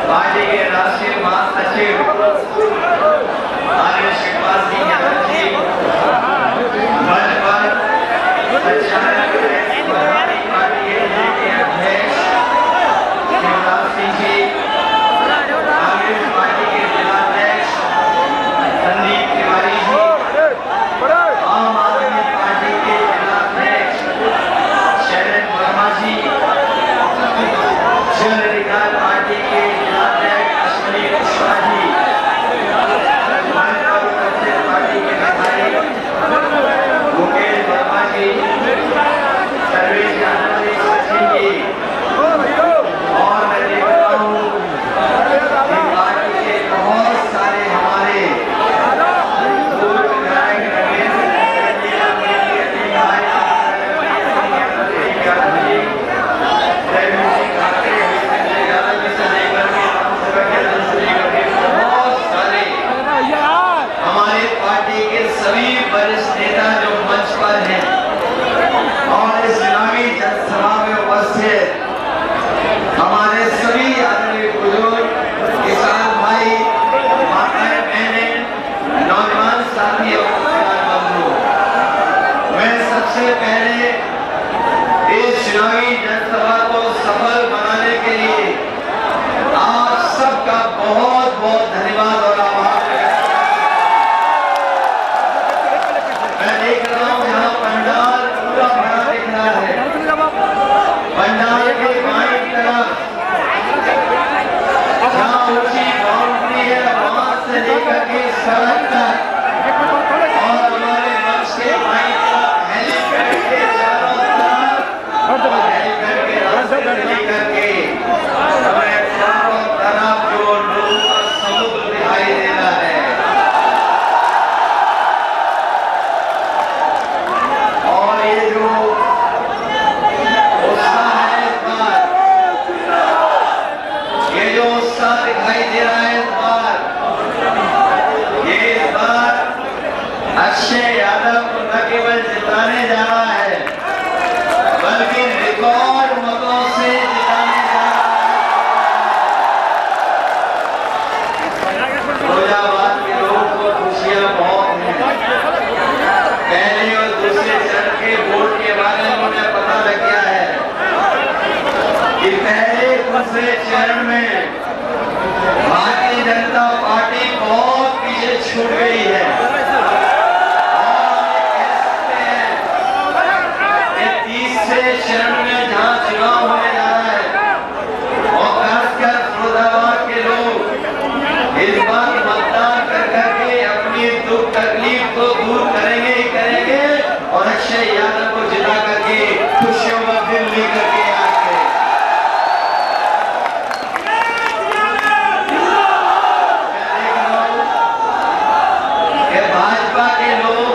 Party के राष्ट्रीय महासचिव आर्य शिवपाल सिंह यादव जी, मंच पर संचालक पार्टी के अध्यक्ष शिवराज सिंह जी, कांग्रेस पार्टी के जिलाध्यक्ष संदीप तिवारी जी, आम आदमी पार्टी के जिलाध्यक्ष शरद वर्मा जी, जन अधिकार पार्टी के जिलाध्यक्ष अश्विनी कुशवाहा जी, पार्टी के विधायक मुकेश वर्मा जी, सर्वेश यादव जी, सचिन जी, और मैं देख रहा हूँ कि पार्टी के बहुत सारे हमारे पूर्व विधायक रमेश हमारे पार्टी के सभी वरिष्ठ नेता जो मंच पर हैं और इस चुनावी जनसभा में उपस्थित हमारे सभी आदरणीय बुजुर्ग, किसान भाई, माताएं, बहनें, नौजवान साथी और किसान बंधु, मैं सबसे पहले इस चुनावी जनसभा को सफल बनाने के लिए आप सबका बहुत बहुत धन्यवाद और आभार। मैं देख रहा हूँ यहाँ पंडाल पूरा भरा दिख रहा है। पंडाल के बाईं तरफ जहाँ ऊंची बाउंड्री है वहां से लेकर के सड़क तक और हमारे मंच के बाईं तरफ हेलीपैड के चारों तरफ हेलीपैड के रास्ते से लेकर के हमें चारों तरफ जो लोग समुद्र दिखाई दे रहा है और ये जो उत्साह है इस बार, ये जो उत्साह दिखाई दे रहा है इस बार, ये इस बार अक्षय यादव को न केवल जिताने जा रहा है बल्कि रिकॉर्ड मतों से जिताने जा रहा है। फिरोजाबाद के लोगों को खुशियां बहुत हैं। पहले और दूसरे चरण के वोट के बारे में मुझे पता लग गया है कि पहले दूसरे चरण में भारतीय जनता पार्टी बहुत पीछे छूट गई है और हम ये कह सकते हैं कि तीसरे चरण में जहां चुनाव होने जा रहा है और खासकर फिरोजाबाद के लोग इस बार मतदान कर करके अपनी दुख तकलीफ को दूर करेंगे ही करेंगे और अक्षय यादव को जिता करके खुशियों का दिन लेकर के आएंगे। भाजपा के लोग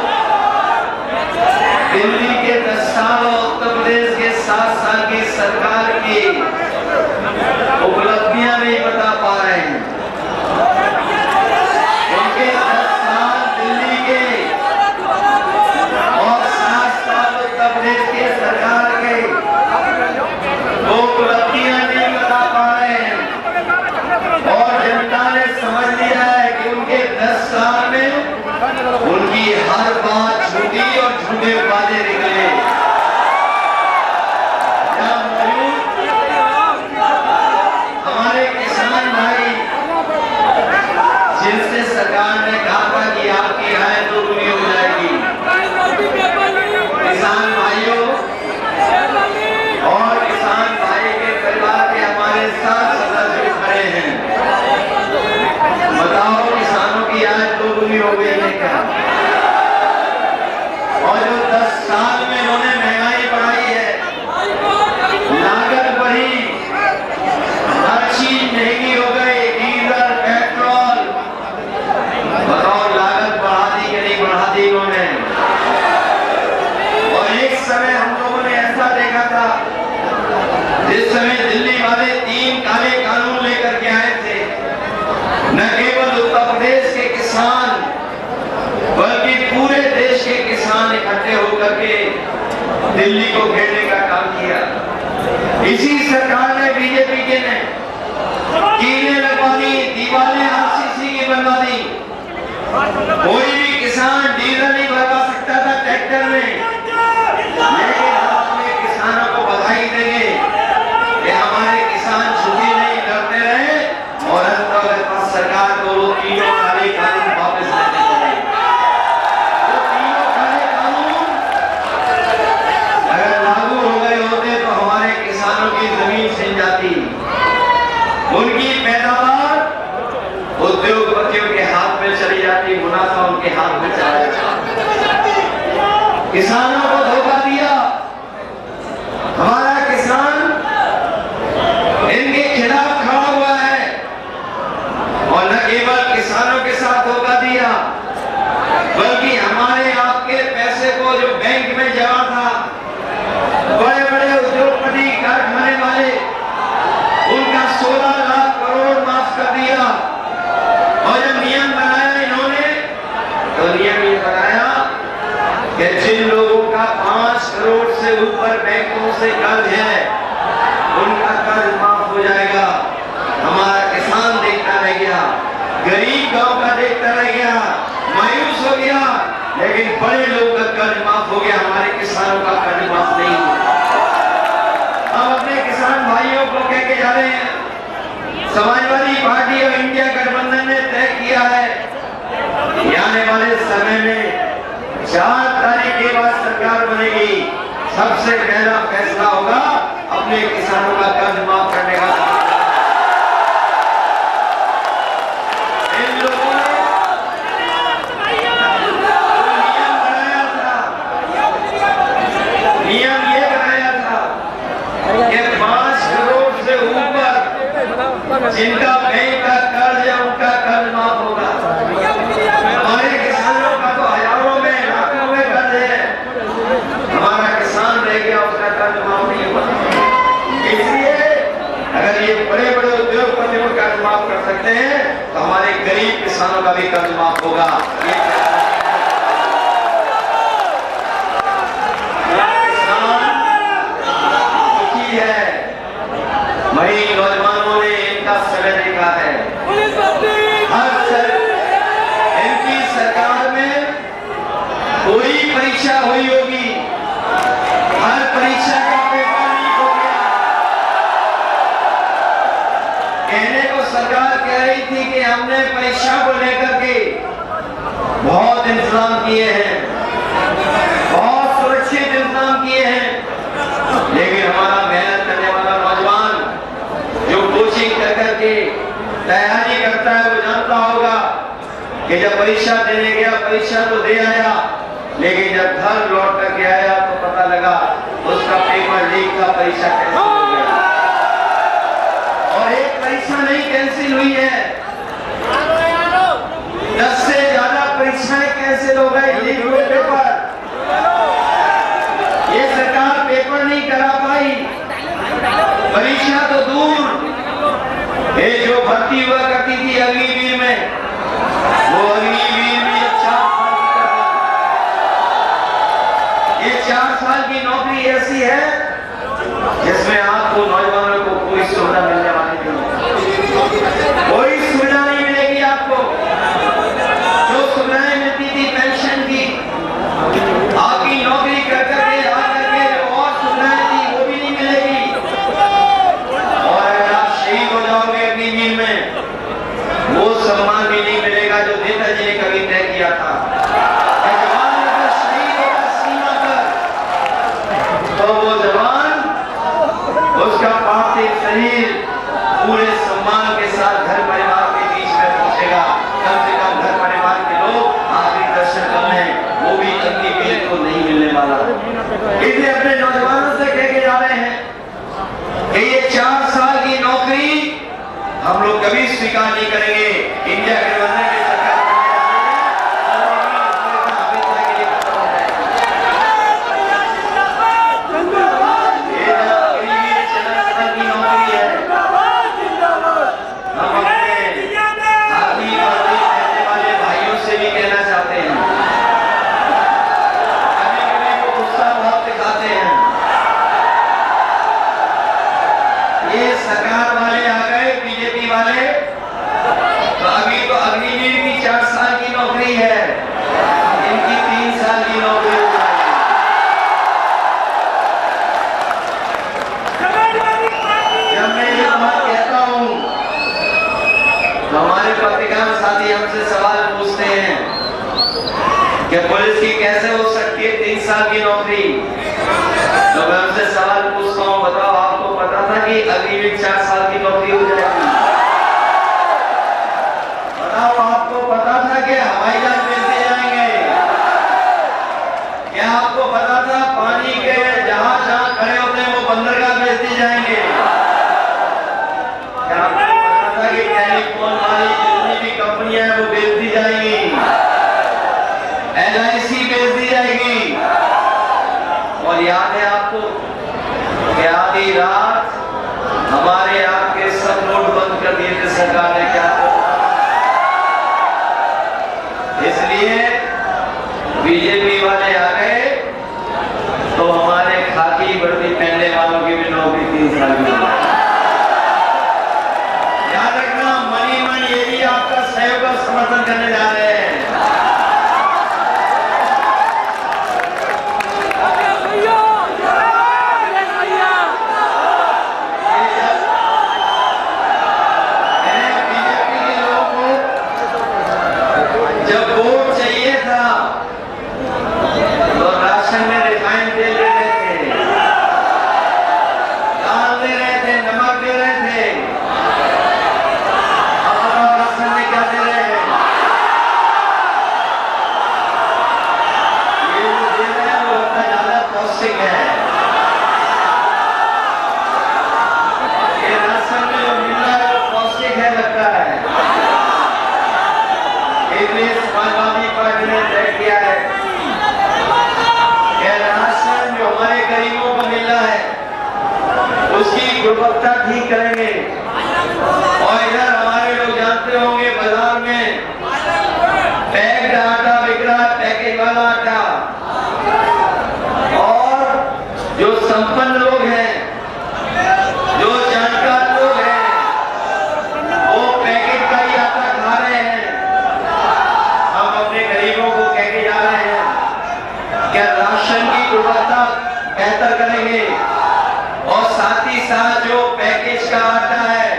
दिल्ली के 10 साल और उत्तर प्रदेश के 7 साल की सरकार की उपलब्धियां नहीं बता पा रहे हैं। उनके 10 साल दिल्ली के और 7 साल उत्तर प्रदेश के सरकार के वो उपलब्धियां नहीं बता पा रहे हैं और जनता ने समझ लिया है कि उनके 10 साल में उनकी हर बात झूठी और झूठे वादे निकले। हमारे किसान भाई जिनसे सरकार ने कहा था कि आपकी आय दोगुनी हो जाएगी, किसान भाइयों और किसान भाई के परिवार के हमारे 7 सदस्य खड़े हैं। बताओ किसानों की आय दोगुनी हो गई है क्या? और जो 10 साल में उन्होंने महंगाई बढ़ाई है, लागत बढ़ी, हर चीज महंगी हो गई, डीजल पेट्रोल, बताओ लागत बढ़ा दी कि नहीं बढ़ा दी उन्होंने। और एक समय हम लोगों ने ऐसा देखा था जिस समय दिल्ली वाले 3 काले कानून लेकर के आए थे, न केवल उत्तर प्रदेश के किसान बल्कि पूरे देश के किसान इकट्ठे होकर के दिल्ली को घेरने का काम किया। इसी सरकार ने बीजेपी के ने कीने कोई भी किसान डीजल नहीं भरवा सकता था ट्रैक्टर में, लेकिन हम अपने किसानों को बधाई देंगे कि हमारे किसान छुट्टी नहीं करते रहे और अंततः सरकार को वो तीनों काले कानून वापस लेने पड़े। वो तीनों काले कानून अगर लागू हो गए होते तो हमारे किसानों की जमीन छिन जाती, उनकी पैदावार उद्योगपतियों के हाथ में चली जाती, मुनाफा उनके हाथ में चला जाता। किसानों को धोखा दिया। हमारा किसान इनके खिलाफ खड़ा हुआ है और न केवल किसानों के साथ धोखा दिया, बल्कि हमारे आपके पैसे को जो बैंक में जमा था, बड़े बड़े उद्योगपति कारखाने वाले, उनका 16 लाख करोड़ माफ कर दिया। और जब नियम बनाया इन्होंने, तो नियम ये बनाया कि जिन लोगों का 5 करोड़ से ऊपर बैंकों से कर्ज है, उनका कर्ज माफ हो जाएगा। हमारा किसान देखता रह गया, गरीब गांव का देखता रह गया, मायूस हो गया, लेकिन बड़े लोगों का कर्ज माफ हो गया, हमारे किसानों का कर्ज माफ नहीं हुआ। हम अपने किसान भाइयों को कह के जा रहे हैं, समाजवादी पार्टी और इंडिया गठबंधन ने तय किया है कि आने वाले समय में 4 तारीख के बाद सरकार बनेगी, सबसे पहला फैसला होगा अपने किसानों का कर्ज माफ करने का। इन लोगों ने नियम बनाया था, नियम ये बनाया था कि 5 करोड़ से ऊपर जिनका बैंक का कर्ज है, उनका कर्ज माफ होगा। हमारे किसानों का तो हजारों में लाखों में कर्ज है, हमारा किसान रह गया, उसका कर्ज माफ नहीं हुआ। इसलिए अगर ये बड़े बड़े उद्योगपतियों का कर्ज माफ कर सकते हैं, तो हमारे गरीब किसानों का भी कर्ज माफ होगा। वही नौजवानों ने इनका समय देखा है। इनकी सरकार में कोई परीक्षा हुई होगी, हर परीक्षा का पेपर लीक हो गया। कहने को सरकार कह रही थी कि हमने परीक्षा को लेकर के बहुत इंतजाम किए हैं, बहुत सुरक्षित इंतजाम किए हैं, लेकिन हमारा मेहनत करने वाला नौजवान जो कोचिंग कर करके तैयारी करता है, वो जानता होगा कि जब परीक्षा देने गया, परीक्षा तो दे आया, लेकिन जब घर लौट करके आया तो पता लगा उसका पेपर लीक था, परीक्षा कैंसिल हो गया। और एक परीक्षा नहीं कैंसिल हुई है, 10 से ज्यादा परीक्षाएं कैंसिल हो गई, लीक हुए पेपर। ये सरकार पेपर नहीं करा पाई, परीक्षा तो दूर, ये जो भर्ती हुआ करती थी अग्निवीर में, वो अग्निवीर भी 4 साल की करता। ये 4 साल की नौकरी ऐसी है जिसमें आपको नौजवानों को कोई सुविधा मिलने वाली नहीं, कोई सुविधा नहीं मिलेगी आपको। जो सुविधाएं मिलती थी पेंशन की, आपकी नौकरी कर करके आकर के और सुविधाएं थी, वो भी नहीं मिलेगी। और अगर आप शहीद हो जाओगे अग्निवीर में, वो सम्मान भी नहीं मिलेगा जो नेताजी ने कभी तय किया था। जवान अगर शहीद होगा सीमा पर, तो वो जवान, उसका पार्थिव शरीर पूरे सम्मान के साथ घर परिवार के बीच में पहुंचेगा। कम से कम घर परिवार के लोग आखिरी दर्शन करने, वो भी अग्निवीर को नहीं मिलने वाला। इसलिए अपने नौजवानों से कह के जा रहे हैं कि ये 4 साल की नौकरी हम लोग कभी स्वीकार नहीं करेंगे। इंडिया गठबंधन की सरकार सरकार वाले आ गए, बीजेपी वाले, तो अभी तो अग्निवीर साथी हमसे सवाल पूछते हैं कि पुलिस की कैसे हो सकती है 3 साल की नौकरी। तो मैं उनसे सवाल पूछता हूँ, बताओ आपको पता था कि अगली भी 4 साल की नौकरी हो जाएगी? बताओ आपको पता था कि हवाई जहाज बेचते जाएंगे? क्या आपको पता था पानी के जहाज जहां खड़े होते हैं वो बंदरगाह बेचते जाएंगे? क्या आपको पता था कि टेलीफोन वाली जितनी भी कंपनियां हैं वो बेचती जाएंगी? LIC बेच दी जाएगी। और याद है आपको कि आधी रात हमारे आपके सब नोट बंद कर दिए थे सरकार ने। क्या इसलिए बीजेपी वाले आ गए तो हमारे खाकी वर्दी पहनने वालों की भी नौकरी 3 साल की। याद रखना, मनी मन ये भी आपका सहयोग का समर्थन करने जा रहे हैं। जब वोट चाहिए था तो राशन में रिफाइंड तेल दे रहे थे, दाल दे रहे थे, नमक दे रहे थे। अब राशन में क्या दे रहे हैं? ये जो दे रहे हैं वो उतना ज्यादा पौष्टिक है। ये राशन में जो मिल रहा है वो पौष्टिक है लगता है। इसलिए समाजवादी पार्टी ने तय किया है कि राशन जो हमारे गरीबों को मिल रहा है उसकी गुणवत्ता ठीक करेंगे। और इधर हमारे लोग जानते होंगे बाजार में पैक्ड आटा बिक रहा है, पैकेज वाला आटा। और जो संपन्न लोग हैं, जो जानकार लोग हैं, वो पैकेट का ही आटा खा रहे हैं। हम अपने गरीबों को कहके जा रहे हैं क्या राशन की गुणवत्ता बेहतर करेंगे और साथ ही साथ जो पैकेज का आटा है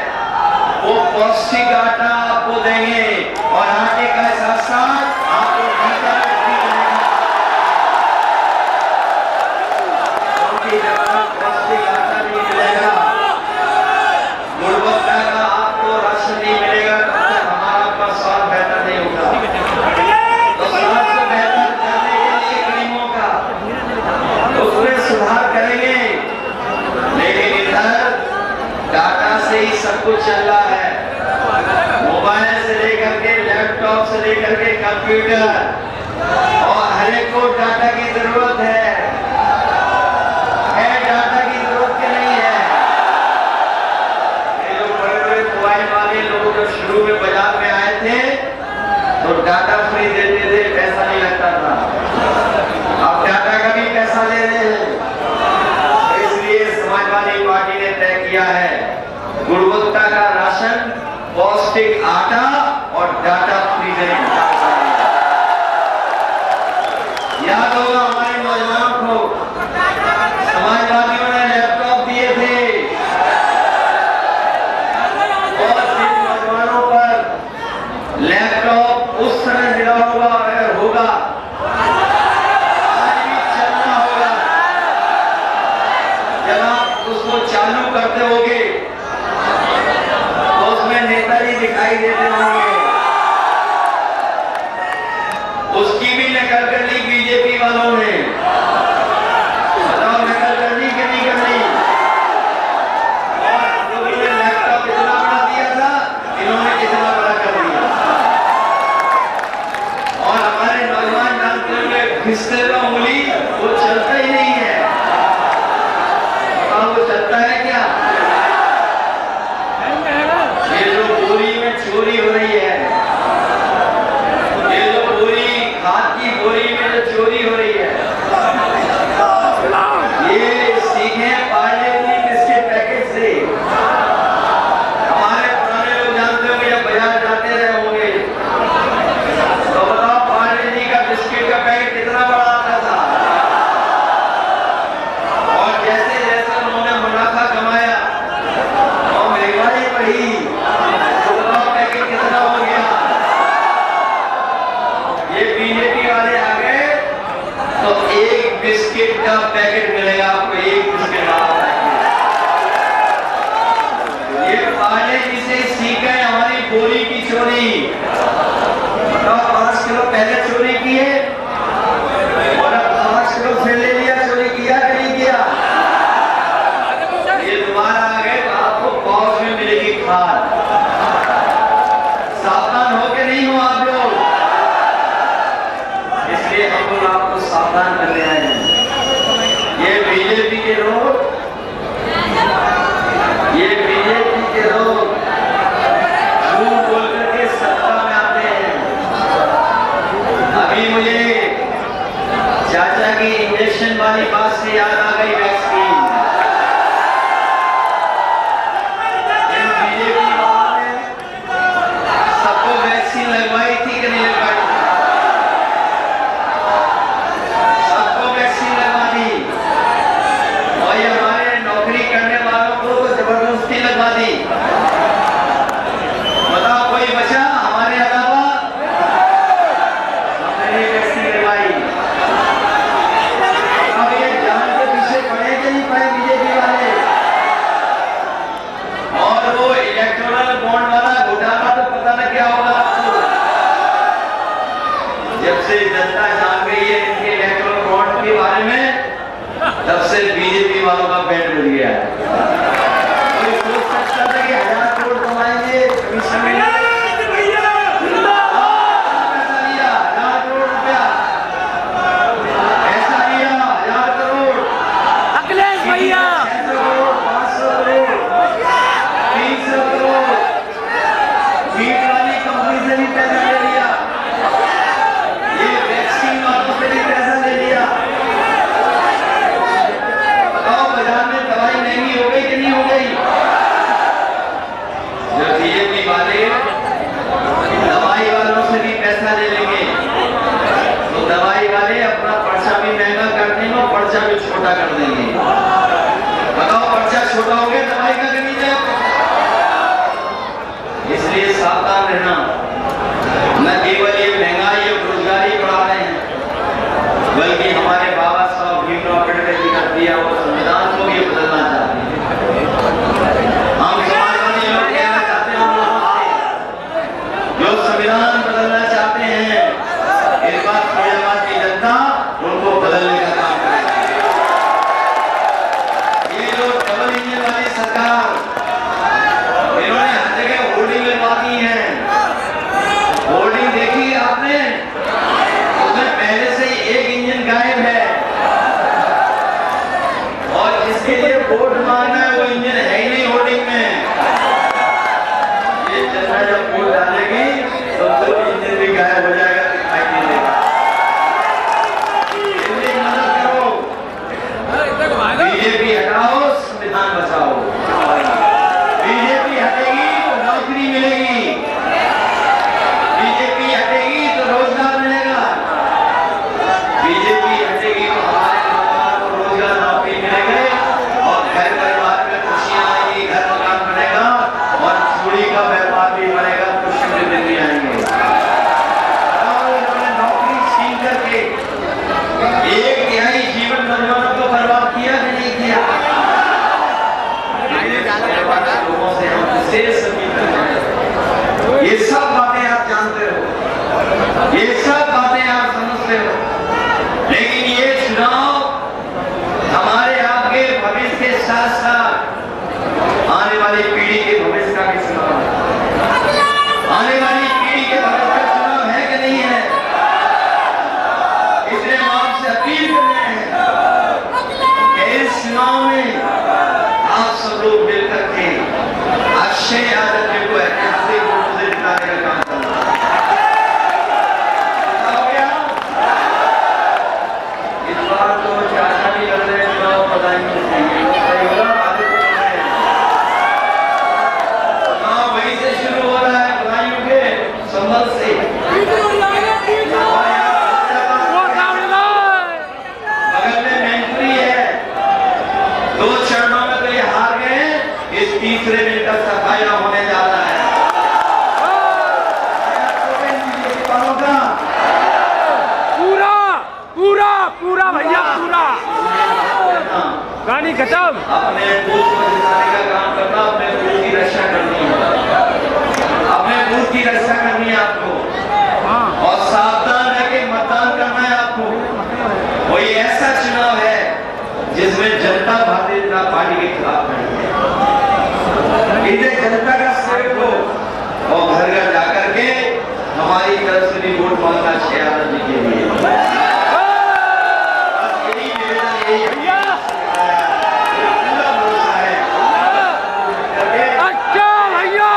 वो पौष्टिक आटा आपको देंगे और आटे का साथ साथ आपको घंटा भी मिलेगा। क्योंकि जब तक पौष्टिक आटा नहीं मिलेगा, गुणवत्ता का आपको राशन नहीं मिलेगा, तब तक हमारा आपका स्वास्थ्य बेहतर नहीं होगा। तो स्वास्थ्य को बेहतर करने के लिए गरीबों का उसमें सुधार करेंगे। लेकिन इधर डाटा से ही सब कुछ चल रहा है, मोबाइल से लेकर के लैपटॉप से लेकर के कंप्यूटर, और हर एक को डाटा की जरूरत है। डाटा की जरूरत क्या नहीं है? ये जो बड़े बड़े मोबाइल वाले लोग जो शुरू में बाजार में आए थे तो डाटा फ्री देते थे, पैसा नहीं लगता था। अब डाटा का भी पैसा ले रहे हैं। इसलिए समाजवादी पार्टी ने तय किया है गुणवत्ता का राशन, पौष्टिक आटा और डाटा फ्री देने का। याद होगा हमारे नौजवानों को समाजवादियों ने लैपटॉप दिए थे और जिन नौजवानों पर ये पाले जिसे सीखे हमारी बोली की चोरी। बताओ 5 किलो पहले चोरी की है और अब 5 किलो फिर ले लिया, चोरी किया कि नहीं किया? ये दोबारा आ गए तो आपको पौष में मिलेगी खाद। सावधान हो के नहीं हो आप लोग, इसलिए हम लोग आपको सावधान करने आए हैं। ये बीजेपी के लोग, ये बीजेपी के लोग झूठ बोल करके सत्ता में आते हैं। अभी मुझे चाचा की इंजेक्शन वाली बात से याद आ गई वैक्सीन। इन बीजेपी वालों ने सबको वैक्सीन लगवाई थी कि नहीं लगवाई? सबको वैक्सीन लगवा दी और ये हमारे नौकरी करने वालों को जबरदस्ती लगवा दी। बताओ कोई बचा हमारे अलावा? हमने वैक्सीन लगवाई। अब ये जान के पीछे पड़े कि नहीं पड़े बीजेपी वाले? और वो इलेक्टोरल बॉन्ड वाला घोटाला तो पता न क्या होगा आपको। जब से जनता जान गई है इनके इलेक्टोरल बॉन्ड के बारे में, तब से बीजेपी वालों का पेट भर गया है। कोई सोच सकता था कि 1000 करोड़ कमाएंगे, पैसा लिया 1000 करोड़ रुपया, पैसा लिया 1000 करोड़, अखिलेश भैया 600 करोड़, 500 करोड़, 300 करोड़, मीट वाली कंपनी से भी पैसा ले लिया, ये वैक्सीन वालों से भी पैसा ले लिया। बाजार में दवाई महंगी हो गई कि नहीं हो गई? जो बीजेपी वाले दवाई वालों से भी पैसा ले लेंगे तो दवाई वाले अपना पर्चा भी महंगा कर देंगे और पर्चा भी छोटा कर देंगे। बताओ पर्चा छोटा हो गया, दवाई का कमी जाए। इसलिए सावधान रहना, न केवल ये महंगाई और बेरोजगारी बढ़ा रहे हैं, बल्कि हमारे बाबा साहब भीमराव अम्बेडकर जी का दिया वो संविधान को भी बदलना चाहते हैं। हम समाजवादी लोग कहना चाहते हैं, हम लोग जो संविधान बदलना चाहते हैं, इस बात फरीदाबाद की जनता उनको बदलने का काम करेगी। ये जो डबल इंजन वाली सरकार, इन्होंने हर जगह होर्डिंग लगवा दी है। होर्डिंग देखी आपने? उसमें पहले से ही एक इंजन गायब है और जिसके लिए वोट मांगना है वो इंजन है ही नहीं होर्डिंग में। ये जनता जब वोट डालेगी तो वो इंजन भी गायब हो जाएगा, दिखाई नहीं देगा। इसलिए मदद करो, बीजेपी हटाओ, संविधान बचाओ। बीजेपी हटेगी तो नौकरी मिलेगी, बीजेपी हटेगी तो रोजगार मिलेगा, बीजेपी हटेगी तो हमारे परिवार को रोजगार नौकरी मिलेंगे और घर परिवार में खुशियां आएंगी, घर मकान बनेगा और चूड़ी का व्यापार भी बनेगा, खुशी में दिन भी आएंगे। और इन्होंने नौकरी छीन करके 1/3 जीवन नौजवानों को बर्बाद किया कि नहीं किया? लोगों से हम विशेष अपील करते हैं, ये सब बातें आप जानते हो, ये सब बातें आप समझते हो, लेकिन ये चुनाव हमारे आपके भविष्य के साथ साथ आने वाली पीढ़ी के भविष्य का भी चुनाव है। आने वाली पीढ़ी के भविष्य का चुनाव है कि नहीं है? इसलिए हम आपसे अपील कर रहे हैं कि इस चुनाव में आप सब लोग मिलकर के अक्षय यादव जी को ऐतिहासिक वोट से जिताने का काम करना। इस बार तो चाचा भी लग रहे हैं चुनाव, चुनाव वहीं से शुरू हो रहा है, बधाइयों के संबल से। बगल में मैनपुरी है, 2 चरणों में तो ये हार गए, इस तीसरे में का सफाया होने जा रहा है। पूरा पूरा पूरा भैया पूरा कहानी खत्म। अपने देश को जिताने का काम करना, अपने देश की रक्षा वोट मांगना श्री यादव जी के लिए। बस यही निवेदन, यही भैया पूरा भरोसा है करके अच्छा भैया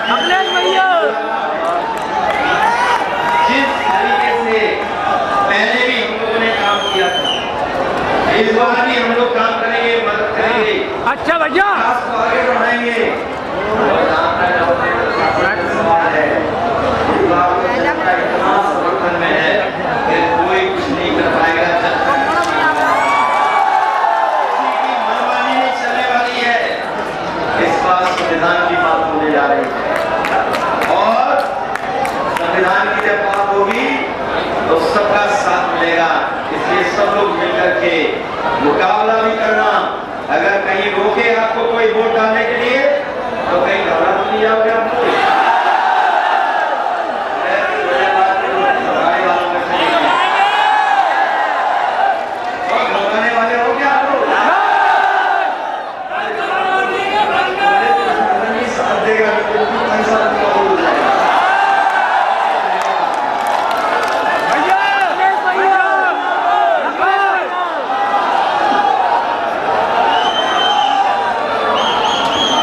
अखिलेश भैया जिस तरीके से पहले भी हम लोगों ने काम किया था, इस बार भी हम लोग काम करेंगे, मदद करेंगे, अच्छा भैया विकास को आगे बढ़ाएंगे। और आपका जो सवाल है, इस बार तो जनता इतना समर्थन में है कि कोई कुछ नहीं कर पाएगा। जनता किसी की मनमानी नहीं चलने वाली है। इस बार संविधान की बात होने जा रही है और संविधान की जब बात होगी तो सबका साथ मिलेगा। इसलिए सब लोग मिलकर के मुकाबला भी करना। अगर कहीं रोके आपको कोई वोट डालने के लिए तो कहीं घबरा तो नहीं जाओगे आप।